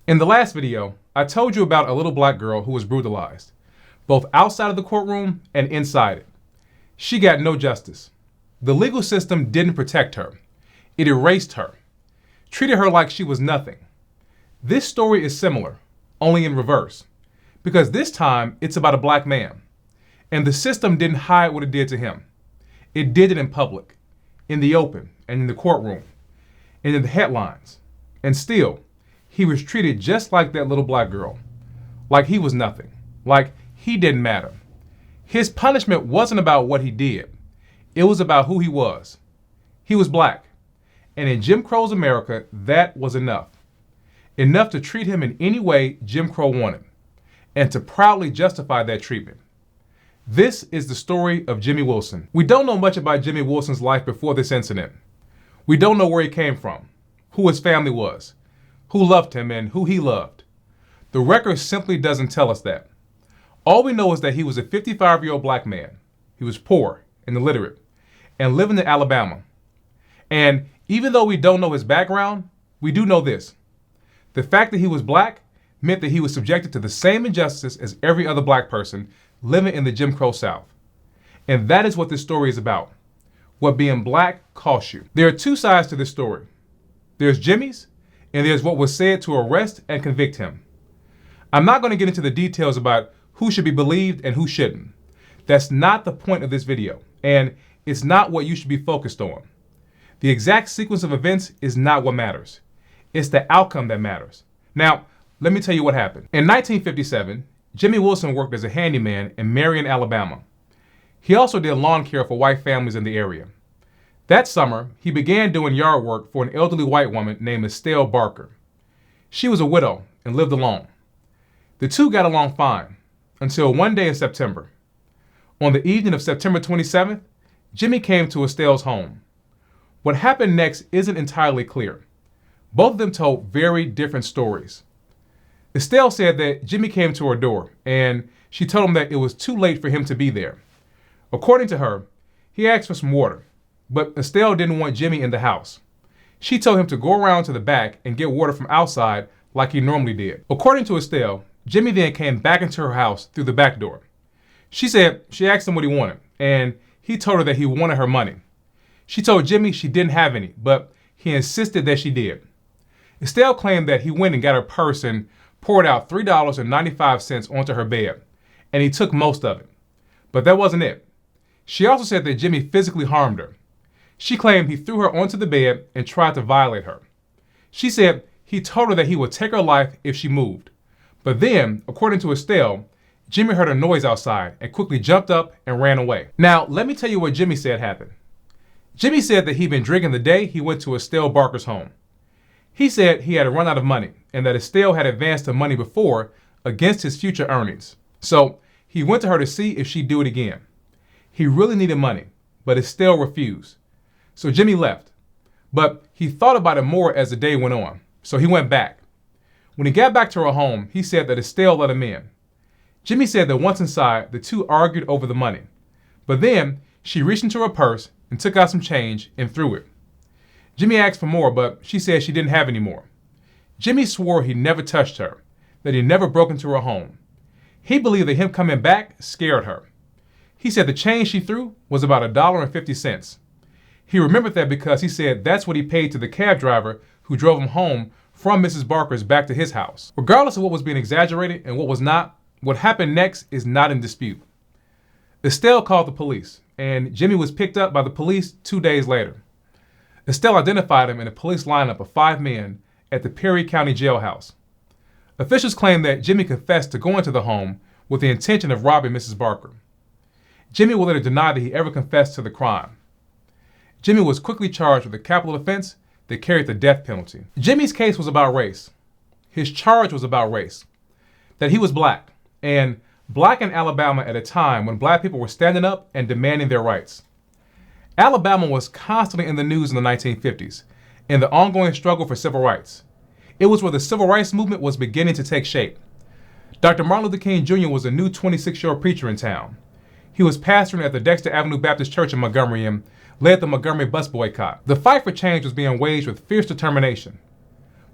In the last video, I told you about a little black girl who was brutalized, both outside of the courtroom and inside it. She got no justice. The legal system didn't protect her. It erased her, treated her like she was nothing. This story is similar, only in reverse, because this time it's about a black man, and the system didn't hide what it did to him. It did it in public, in the open, and in the courtroom, and in the headlines. And still, he was treated just like that little black girl, like he was nothing, like he didn't matter. His punishment wasn't about what he did. It was about who he was. He was black. And in Jim Crow's America, that was enough. Enough to treat him in any way Jim Crow wanted, and to proudly justify that treatment. This is the story of Jimmy Wilson. We don't know much about Jimmy Wilson's life before this incident. We don't know where he came from, who his family was, who loved him, and who he loved. The record simply doesn't tell us that. All we know is that he was a 55-year-old black man. He was poor and illiterate and living in Alabama. And even though we don't know his background, we do know this. The fact that he was black meant that he was subjected to the same injustice as every other black person living in the Jim Crow South. And that is what this story is about. What being black costs you. There are two sides to this story. There's Jimmy's, and there's what was said to arrest and convict him. I'm not going to get into the details about who should be believed and who shouldn't. That's not the point of this video, and it's not what you should be focused on. The exact sequence of events is not what matters. It's the outcome that matters. Now, let me tell you what happened. In 1957, Jimmy Wilson worked as a handyman in Marion, Alabama. He also did lawn care for white families in the area. That summer, he began doing yard work for an elderly white woman named Estelle Barker. She was a widow and lived alone. The two got along fine until one day in September. On the evening of September 27th, Jimmy came to Estelle's home. What happened next isn't entirely clear. Both of them told very different stories. Estelle said that Jimmy came to her door and she told him that it was too late for him to be there. According to her, he asked for some water, but Estelle didn't want Jimmy in the house. She told him to go around to the back and get water from outside like he normally did. According to Estelle, Jimmy then came back into her house through the back door. She said she asked him what he wanted, and he told her that he wanted her money. She told Jimmy she didn't have any, but he insisted that she did. Estelle claimed that he went and got her purse and poured out $3.95 onto her bed, and he took most of it. But that wasn't it. She also said that Jimmy physically harmed her. She claimed he threw her onto the bed and tried to violate her. She said he told her that he would take her life if she moved. But then, according to Estelle, Jimmy heard a noise outside and quickly jumped up and ran away. Now, let me tell you what Jimmy said happened. Jimmy said that he'd been drinking the day he went to Estelle Barker's home. He said he had run out of money and that Estelle had advanced the money before against his future earnings. So he went to her to see if she'd do it again. He really needed money, but Estelle refused. So Jimmy left. But he thought about it more as the day went on, so he went back. When he got back to her home, he said that Estelle let him in. Jimmy said that once inside, the two argued over the money. But then she reached into her purse and took out some change and threw it. Jimmy asked for more, but she said she didn't have any more. Jimmy swore he never touched her, that he never broke into her home. He believed that him coming back scared her. He said the change she threw was about $1.50. He remembered that because he said that's what he paid to the cab driver who drove him home from Mrs. Barker's back to his house. Regardless of what was being exaggerated and what was not, what happened next is not in dispute. Estelle called the police, and Jimmy was picked up by the police 2 days later. Estelle identified him in a police lineup of 5 men at the Perry County jailhouse. Officials claimed that Jimmy confessed to going to the home with the intention of robbing Mrs. Barker. Jimmy will later deny that he ever confessed to the crime. Jimmy was quickly charged with a capital offense that carried the death penalty. Jimmy's case was about race. His charge was about race, that he was black, and black in Alabama at a time when black people were standing up and demanding their rights. Alabama was constantly in the news in the 1950s in the ongoing struggle for civil rights. It was where the civil rights movement was beginning to take shape. Dr. Martin Luther King Jr. was a new 26-year-old preacher in town. He was pastoring at the Dexter Avenue Baptist Church in Montgomery and led the Montgomery bus boycott. The fight for change was being waged with fierce determination.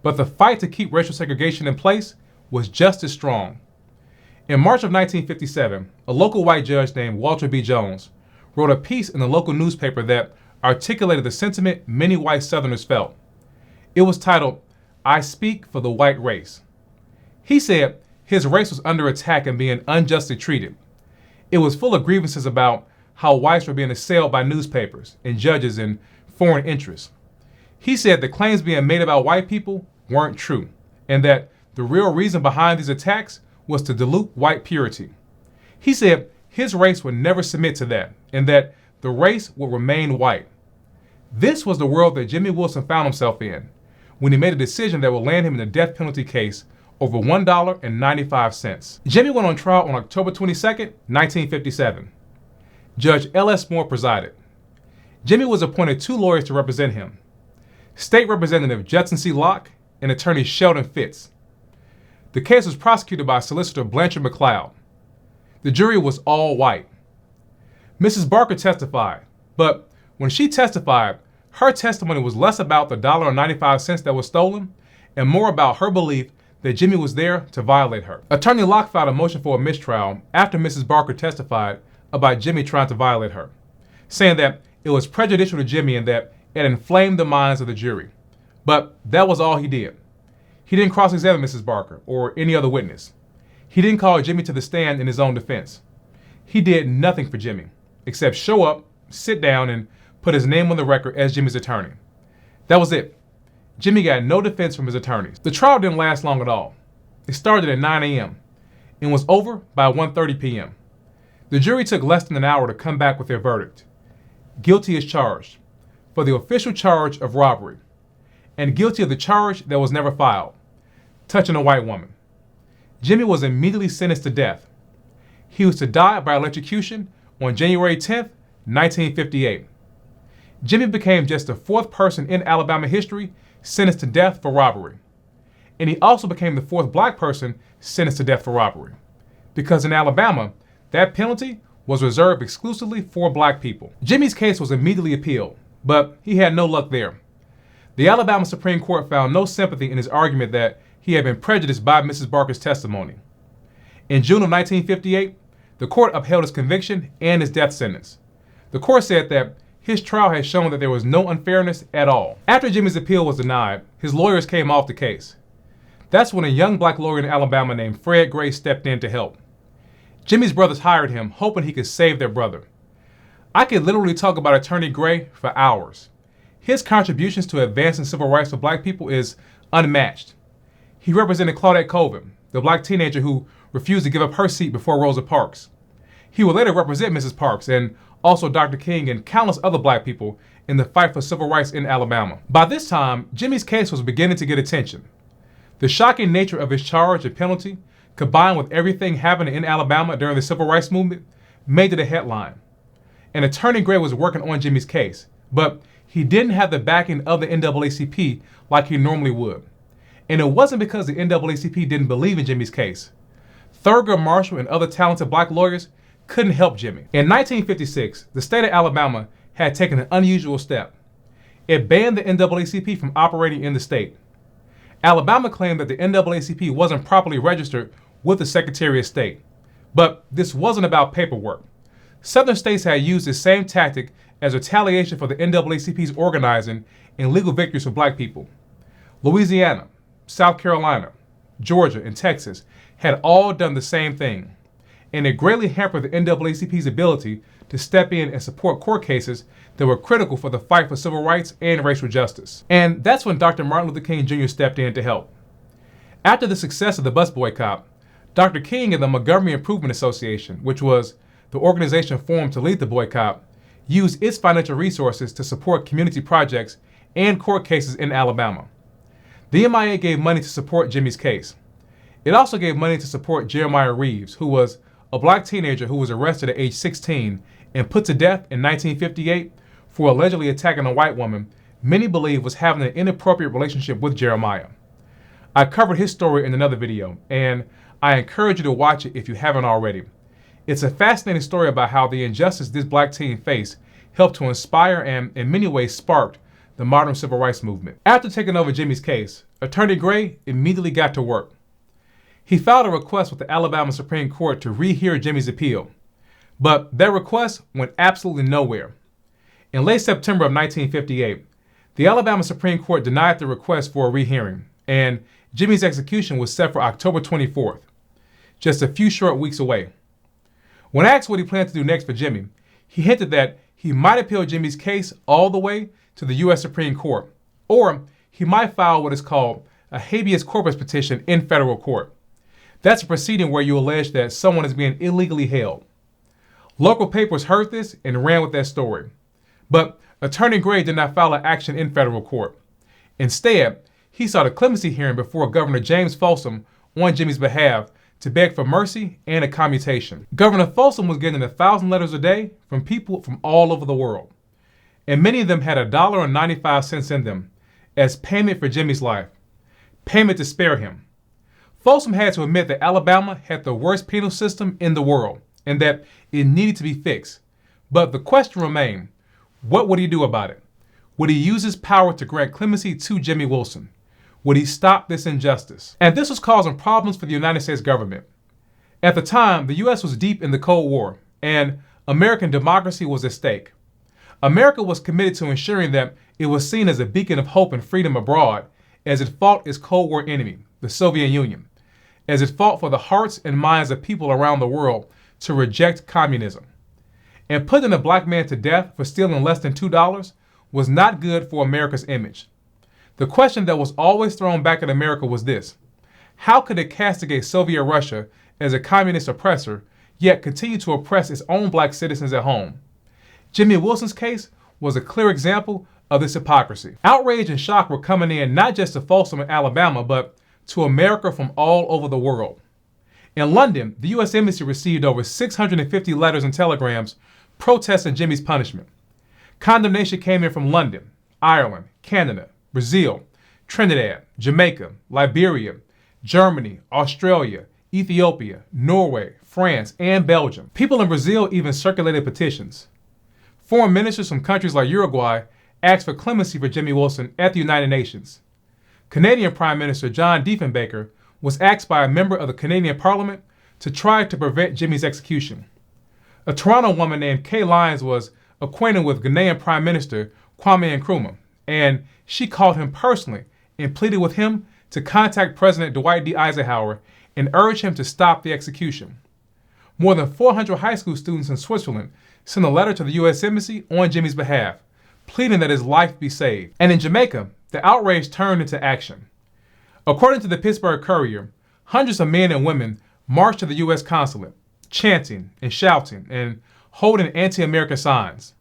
But the fight to keep racial segregation in place was just as strong. In March of 1957, a local white judge named Walter B. Jones wrote a piece in the local newspaper that articulated the sentiment many white Southerners felt. It was titled, "I Speak for the White Race." He said his race was under attack and being unjustly treated. It was full of grievances about how whites were being assailed by newspapers and judges and foreign interests. He said the claims being made about white people weren't true, and that the real reason behind these attacks was to dilute white purity. He said his race would never submit to that, and that the race would remain white. This was the world that Jimmy Wilson found himself in when he made a decision that would land him in a death penalty case over $1.95. Jimmy went on trial on October 22, 1957. Judge L.S. Moore presided. Jimmy was appointed 2 lawyers to represent him, State Representative Judson C. Locke and Attorney Sheldon Fitz. The case was prosecuted by Solicitor Blanchard McLeod. The jury was all white. Mrs. Barker testified, but when she testified, her testimony was less about the $1.95 that was stolen and more about her belief that Jimmy was there to violate her. Attorney Locke filed a motion for a mistrial after Mrs. Barker testified about Jimmy trying to violate her, saying that it was prejudicial to Jimmy and that it inflamed the minds of the jury. But that was all he did. He didn't cross-examine Mrs. Barker or any other witness. He didn't call Jimmy to the stand in his own defense. He did nothing for Jimmy, except show up, sit down, and put his name on the record as Jimmy's attorney. That was it. Jimmy got no defense from his attorneys. The trial didn't last long at all. It started at 9 a.m. and was over by 1:30 p.m. The jury took less than an hour to come back with their verdict. Guilty as charged, for the official charge of robbery, and guilty of the charge that was never filed, touching a white woman. Jimmy was immediately sentenced to death. He was to die by electrocution on January 10, 1958. Jimmy became just the 4th person in Alabama history sentenced to death for robbery. And he also became the 4th black person sentenced to death for robbery. Because in Alabama, that penalty was reserved exclusively for black people. Jimmy's case was immediately appealed, but he had no luck there. The Alabama Supreme Court found no sympathy in his argument that he had been prejudiced by Mrs. Barker's testimony. In June of 1958, the court upheld his conviction and his death sentence. The court said that his trial had shown that there was no unfairness at all. After Jimmy's appeal was denied, his lawyers came off the case. That's when a young black lawyer in Alabama named Fred Gray stepped in to help. Jimmy's brothers hired him, hoping he could save their brother. I could literally talk about Attorney Gray for hours. His contributions to advancing civil rights for black people is unmatched. He represented Claudette Colvin, the black teenager who refused to give up her seat before Rosa Parks. He would later represent Mrs. Parks and also Dr. King and countless other black people in the fight for civil rights in Alabama. By this time, Jimmy's case was beginning to get attention. The shocking nature of his charge and penalty, combined with everything happening in Alabama during the civil rights movement, made it a headline. And Attorney Gray was working on Jimmy's case, but he didn't have the backing of the NAACP like he normally would. And it wasn't because the NAACP didn't believe in Jimmy's case. Thurgood Marshall and other talented black lawyers couldn't help Jimmy. In 1956, the state of Alabama had taken an unusual step. It banned the NAACP from operating in the state. Alabama claimed that the NAACP wasn't properly registered with the Secretary of State. But this wasn't about paperwork. Southern states had used the same tactic as retaliation for the NAACP's organizing and legal victories for black people. Louisiana, South Carolina, Georgia, and Texas had all done the same thing, and it greatly hampered the NAACP's ability to step in and support court cases that were critical for the fight for civil rights and racial justice. And that's when Dr. Martin Luther King Jr. stepped in to help. After the success of the bus boycott, Dr. King and the Montgomery Improvement Association, which was the organization formed to lead the boycott, used its financial resources to support community projects and court cases in Alabama. The MIA gave money to support Jimmy's case. It also gave money to support Jeremiah Reeves, who was a black teenager who was arrested at age 16 and put to death in 1958 for allegedly attacking a white woman many believe was having an inappropriate relationship with Jeremiah. I covered his story in another video, and I encourage you to watch it if you haven't already. It's a fascinating story about how the injustice this black teen faced helped to inspire and in many ways sparked the modern civil rights movement. After taking over Jimmy's case, Attorney Gray immediately got to work. He filed a request with the Alabama Supreme Court to rehear Jimmy's appeal, but that request went absolutely nowhere. In late September of 1958, the Alabama Supreme Court denied the request for a rehearing, and Jimmy's execution was set for October 24th, just a few short weeks away. When asked what he planned to do next for Jimmy, he hinted that he might appeal Jimmy's case all the way to the U.S. Supreme Court, or he might file what is called a habeas corpus petition in federal court. That's a proceeding where you allege that someone is being illegally held. Local papers heard this and ran with that story. But Attorney Gray did not file an action in federal court. Instead, he sought a clemency hearing before Governor James Folsom on Jimmy's behalf to beg for mercy and a commutation. Governor Folsom was getting 1,000 letters a day from people from all over the world, and many of them had $1.95 in them as payment for Jimmy's life, payment to spare him. Folsom had to admit that Alabama had the worst penal system in the world and that it needed to be fixed. But the question remained, what would he do about it? Would he use his power to grant clemency to Jimmy Wilson? Would he stop this injustice? And this was causing problems for the United States government. At the time, the U.S. was deep in the Cold War, and American democracy was at stake. America was committed to ensuring that it was seen as a beacon of hope and freedom abroad as it fought its Cold War enemy, the Soviet Union, as it fought for the hearts and minds of people around the world to reject communism. And putting a black man to death for stealing less than $2 was not good for America's image. The question that was always thrown back at America was this: how could it castigate Soviet Russia as a communist oppressor, yet continue to oppress its own black citizens at home? Jimmy Wilson's case was a clear example of this hypocrisy. Outrage and shock were coming in not just to Folsom in Alabama, but to America from all over the world. In London, the U.S. Embassy received over 650 letters and telegrams protesting Jimmy's punishment. Condemnation came in from London, Ireland, Canada, Brazil, Trinidad, Jamaica, Liberia, Germany, Australia, Ethiopia, Norway, France, and Belgium. People in Brazil even circulated petitions. Foreign ministers from countries like Uruguay asked for clemency for Jimmy Wilson at the United Nations. Canadian Prime Minister John Diefenbaker was asked by a member of the Canadian Parliament to try to prevent Jimmy's execution. A Toronto woman named Kay Lyons was acquainted with Ghanaian Prime Minister Kwame Nkrumah, and she called him personally and pleaded with him to contact President Dwight D. Eisenhower and urge him to stop the execution. More than 400 high school students in Switzerland sent a letter to the U.S. Embassy on Jimmy's behalf, pleading that his life be saved. And in Jamaica, the outrage turned into action. According to the Pittsburgh Courier, hundreds of men and women marched to the U.S. consulate, chanting and shouting and holding anti-American signs.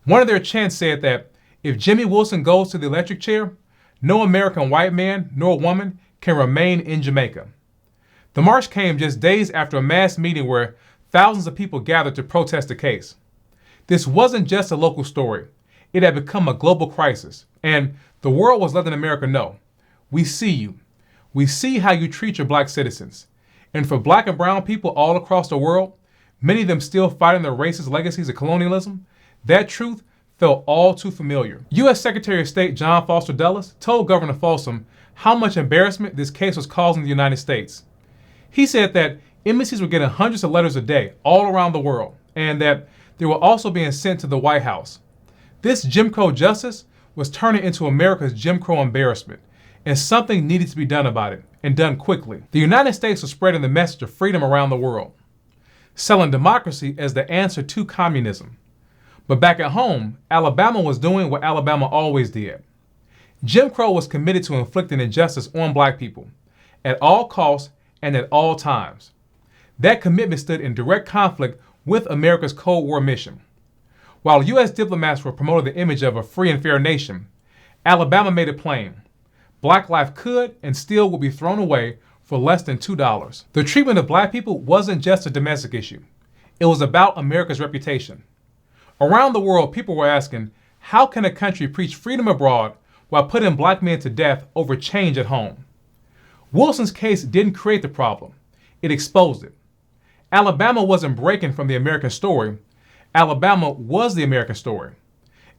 One of their chants said that if Jimmy Wilson goes to the electric chair, no American white man nor woman can remain in Jamaica. The march came just days after a mass meeting where thousands of people gathered to protest the case. This wasn't just a local story. It had become a global crisis, and the world was letting America know, we see you. We see how you treat your black citizens. And for black and brown people all across the world, many of them still fighting the racist legacies of colonialism, that truth felt all too familiar. U.S. Secretary of State John Foster Dulles told Governor Folsom how much embarrassment this case was causing the United States. He said that embassies were getting hundreds of letters a day all around the world, and that they were also being sent to the White House. This Jim Crow justice was turning into America's Jim Crow embarrassment, and something needed to be done about it, and done quickly. The United States was spreading the message of freedom around the world, selling democracy as the answer to communism. But back at home, Alabama was doing what Alabama always did. Jim Crow was committed to inflicting injustice on black people, at all costs and at all times. That commitment stood in direct conflict with America's Cold War mission. While U.S. diplomats were promoting the image of a free and fair nation, Alabama made it plain. Black life could and still would be thrown away for less than $2. The treatment of black people wasn't just a domestic issue. It was about America's reputation. Around the world, people were asking, how can a country preach freedom abroad while putting black men to death over change at home? Wilson's case didn't create the problem. It exposed it. Alabama wasn't breaking from the American story. Alabama was the American story.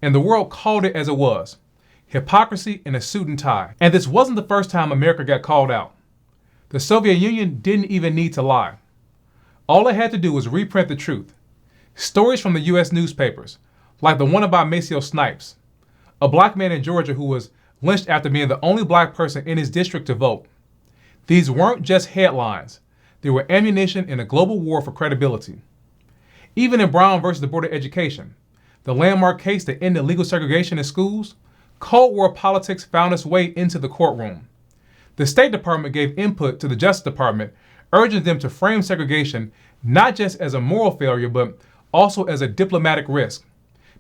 And the world called it as it was. hypocrisy, and a suit and tie. And this wasn't the first time America got called out. The Soviet Union didn't even need to lie. All it had to do was reprint the truth. Stories from the U.S. newspapers, like the one about Maceo Snipes, a black man in Georgia who was lynched after being the only black person in his district to vote. These weren't just headlines. They were ammunition in a global war for credibility. Even in Brown versus the Board of Education, the landmark case that ended legal segregation in schools, Cold War politics found its way into the courtroom. The State Department gave input to the Justice Department, urging them to frame segregation not just as a moral failure, but also as a diplomatic risk.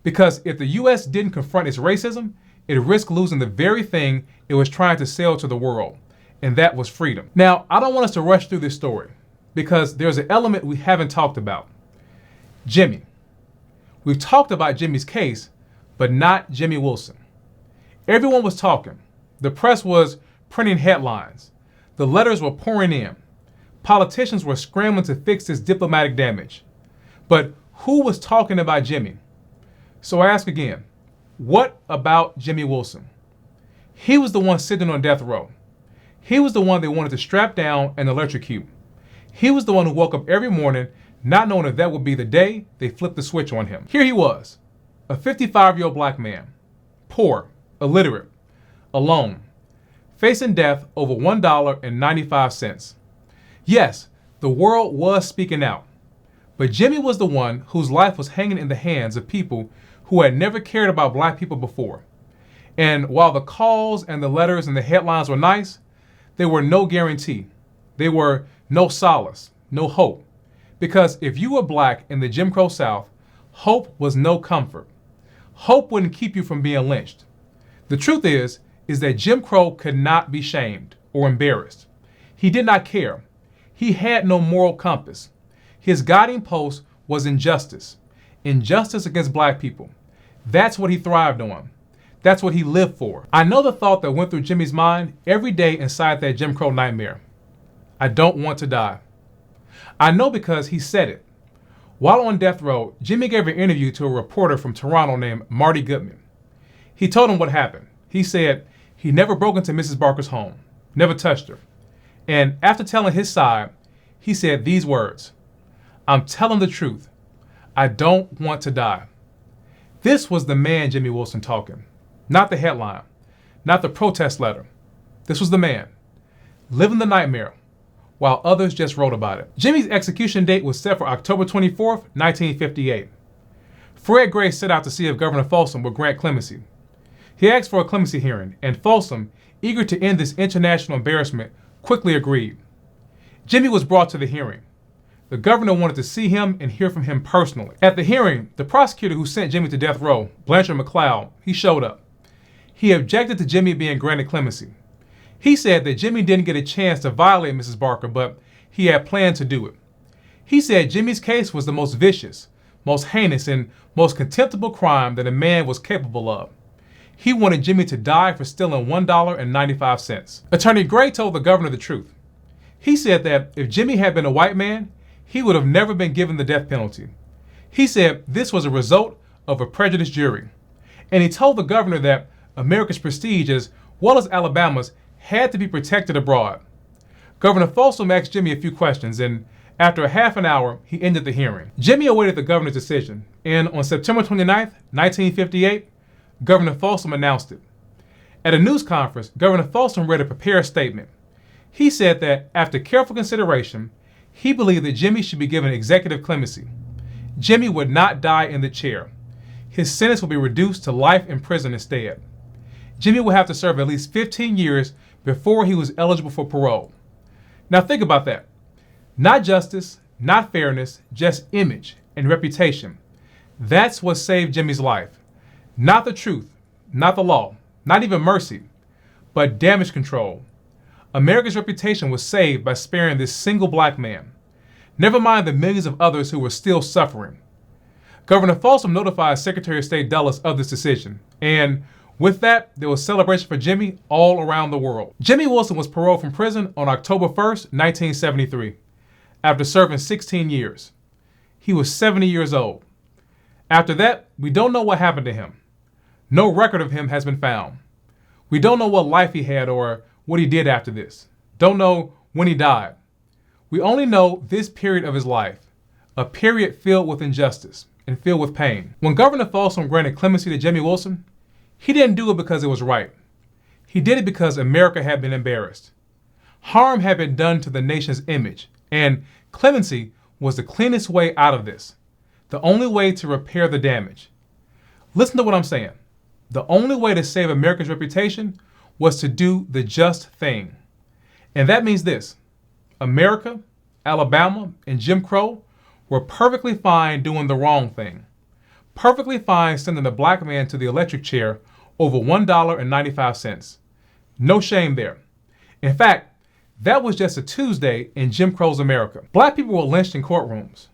Because if the U.S. didn't confront its racism, it risked losing the very thing it was trying to sell to the world, and that was freedom. Now, I don't want us to rush through this story, because there's an element we haven't talked about. Jimmy. We've talked about Jimmy's case, but not Jimmy Wilson. Everyone was talking. The press was printing headlines. The letters were pouring in. Politicians were scrambling to fix this diplomatic damage. But who was talking about Jimmy? So I ask again, what about Jimmy Wilson? He was the one sitting on death row. He was the one they wanted to strap down and electrocute. He was the one who woke up every morning not knowing if that would be the day they flipped the switch on him. Here he was, a 55-year-old black man, poor, illiterate, alone, facing death over $1.95. Yes, the world was speaking out, but Jimmy was the one whose life was hanging in the hands of people who had never cared about black people before. And while the calls and the letters and the headlines were nice, they were no guarantee. They were no solace, no hope. Because if you were black in the Jim Crow South, hope was no comfort. Hope wouldn't keep you from being lynched. The truth is that Jim Crow could not be shamed or embarrassed. He did not care. He had no moral compass. His guiding post was injustice. Injustice against black people. That's what he thrived on. That's what he lived for. I know the thought that went through Jimmy's mind every day inside that Jim Crow nightmare. I don't want to die. I know because he said it. While on death row, Jimmy gave an interview to a reporter from Toronto named Marty Goodman. He told him what happened. He said he never broke into Mrs. Barker's home, never touched her. And after telling his side, he said these words, "I'm telling the truth. I don't want to die." This was the man Jimmy Wilson talking, not the headline, not the protest letter. This was the man, living the nightmare, while others just wrote about it. Jimmy's execution date was set for October 24th, 1958. Fred Gray set out to see if Governor Folsom would grant clemency. He asked for a clemency hearing, and Folsom, eager to end this international embarrassment, quickly agreed. Jimmy was brought to the hearing. The governor wanted to see him and hear from him personally. At the hearing, the prosecutor who sent Jimmy to death row, Blanchard McLeod, he showed up. He objected to Jimmy being granted clemency. He said that Jimmy didn't get a chance to violate Mrs. Barker, but he had planned to do it. He said Jimmy's case was the most vicious, most heinous, and most contemptible crime that a man was capable of. He wanted Jimmy to die for stealing $1.95. Attorney Gray told the governor the truth. He said that if Jimmy had been a white man, he would have never been given the death penalty. He said this was a result of a prejudiced jury. And he told the governor that America's prestige, as well as Alabama's, had to be protected abroad. Governor Folsom asked Jimmy a few questions, and after a half an hour, he ended the hearing. Jimmy awaited the governor's decision, and on September 29th, 1958, Governor Folsom announced it. At a news conference, Governor Folsom read a prepared statement. He said that after careful consideration, he believed that Jimmy should be given executive clemency. Jimmy would not die in the chair. His sentence would be reduced to life in prison instead. Jimmy would have to serve at least 15 years before he was eligible for parole. Now think about that. Not justice, not fairness, just image and reputation. That's what saved Jimmy's life. Not the truth, not the law, not even mercy, but damage control. America's reputation was saved by sparing this single black man. Never mind the millions of others who were still suffering. Governor Folsom notified Secretary of State Dulles of this decision, and with that, there was celebration for Jimmy all around the world. Jimmy Wilson was paroled from prison on October 1st, 1973, after serving 16 years. He was 70 years old. After that, we don't know what happened to him. No record of him has been found. We don't know what life he had or what he did after this. Don't know when he died. We only know this period of his life, a period filled with injustice and filled with pain. When Governor Folsom granted clemency to Jimmy Wilson, he didn't do it because it was right. He did it because America had been embarrassed. Harm had been done to the nation's image, and clemency was the cleanest way out of this, the only way to repair the damage. Listen to what I'm saying. The only way to save America's reputation was to do the just thing. And that means this: America, Alabama, and Jim Crow were perfectly fine doing the wrong thing. Perfectly fine sending a black man to the electric chair over $1.95. No shame there. In fact, that was just a Tuesday in Jim Crow's America. Black people were lynched in courtrooms,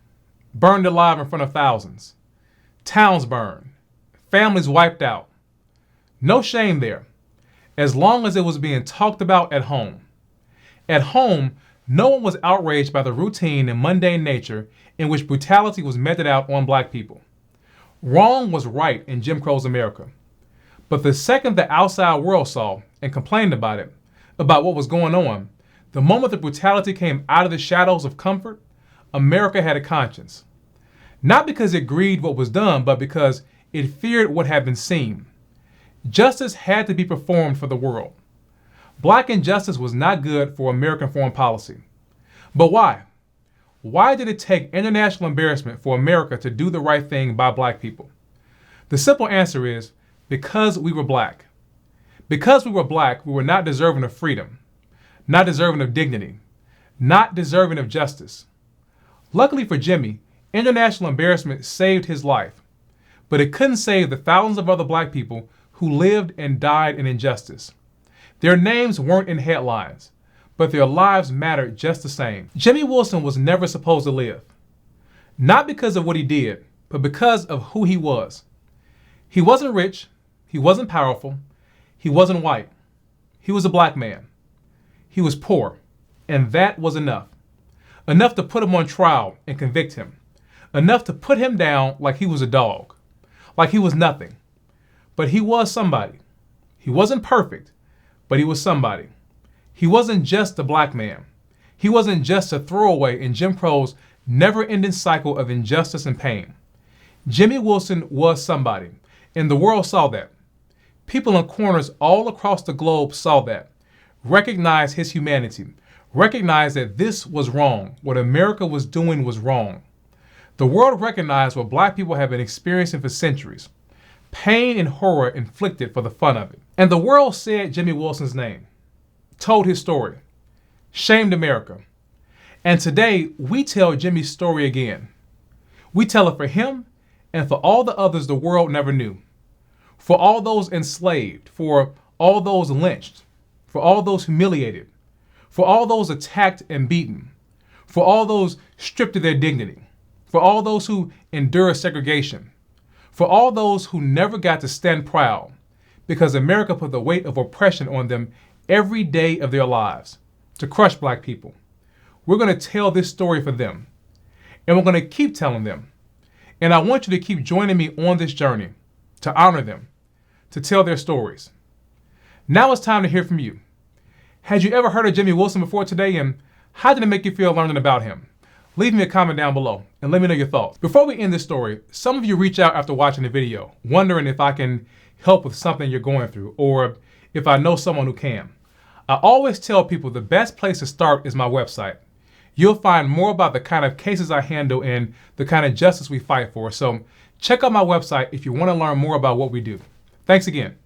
burned alive in front of thousands, towns burned, families wiped out. No shame there, as long as it was being talked about at home. At home, no one was outraged by the routine and mundane nature in which brutality was meted out on black people. Wrong was right in Jim Crow's America. But the second the outside world saw and complained about it, about what was going on, the moment the brutality came out of the shadows of comfort, America had a conscience. Not because it grieved what was done, but because it feared what had been seen. Justice had to be performed for the world. Black injustice was not good for American foreign policy. But why? Why did it take international embarrassment for America to do the right thing by black people? The simple answer is because we were black. Because we were black, we were not deserving of freedom, not deserving of dignity, not deserving of justice. Luckily for Jimmy, international embarrassment saved his life, but it couldn't save the thousands of other black people who lived and died in injustice. Their names weren't in headlines, but their lives mattered just the same. Jimmy Wilson was never supposed to live. Not because of what he did, but because of who he was. He wasn't rich, he wasn't powerful, he wasn't white. He was a black man. He was poor, and that was enough. Enough to put him on trial and convict him. Enough to put him down like he was a dog, like he was nothing. But he was somebody. He wasn't perfect, but he was somebody. He wasn't just a black man. He wasn't just a throwaway in Jim Crow's never-ending cycle of injustice and pain. Jimmy Wilson was somebody, and the world saw that. People in corners all across the globe saw that, recognized his humanity, recognized that this was wrong. What America was doing was wrong. The world recognized what black people have been experiencing for centuries, pain and horror inflicted for the fun of it. And the world said Jimmy Wilson's name, told his story, shamed America. And today, we tell Jimmy's story again. We tell it for him and for all the others the world never knew. For all those enslaved, for all those lynched, for all those humiliated, for all those attacked and beaten, for all those stripped of their dignity, for all those who endure segregation, for all those who never got to stand proud because America put the weight of oppression on them every day of their lives to crush black people. We're going to tell this story for them, and we're going to keep telling them. And I want you to keep joining me on this journey to honor them, to tell their stories. Now it's time to hear from you. Had you ever heard of Jimmy Wilson before today, and how did it make you feel learning about him? Leave me a comment down below and let me know your thoughts. Before we end this story, some of you reach out after watching the video, wondering if I can help with something you're going through, or if I know someone who can. I always tell people the best place to start is my website. You'll find more about the kind of cases I handle and the kind of justice we fight for. So check out my website if you want to learn more about what we do. Thanks again.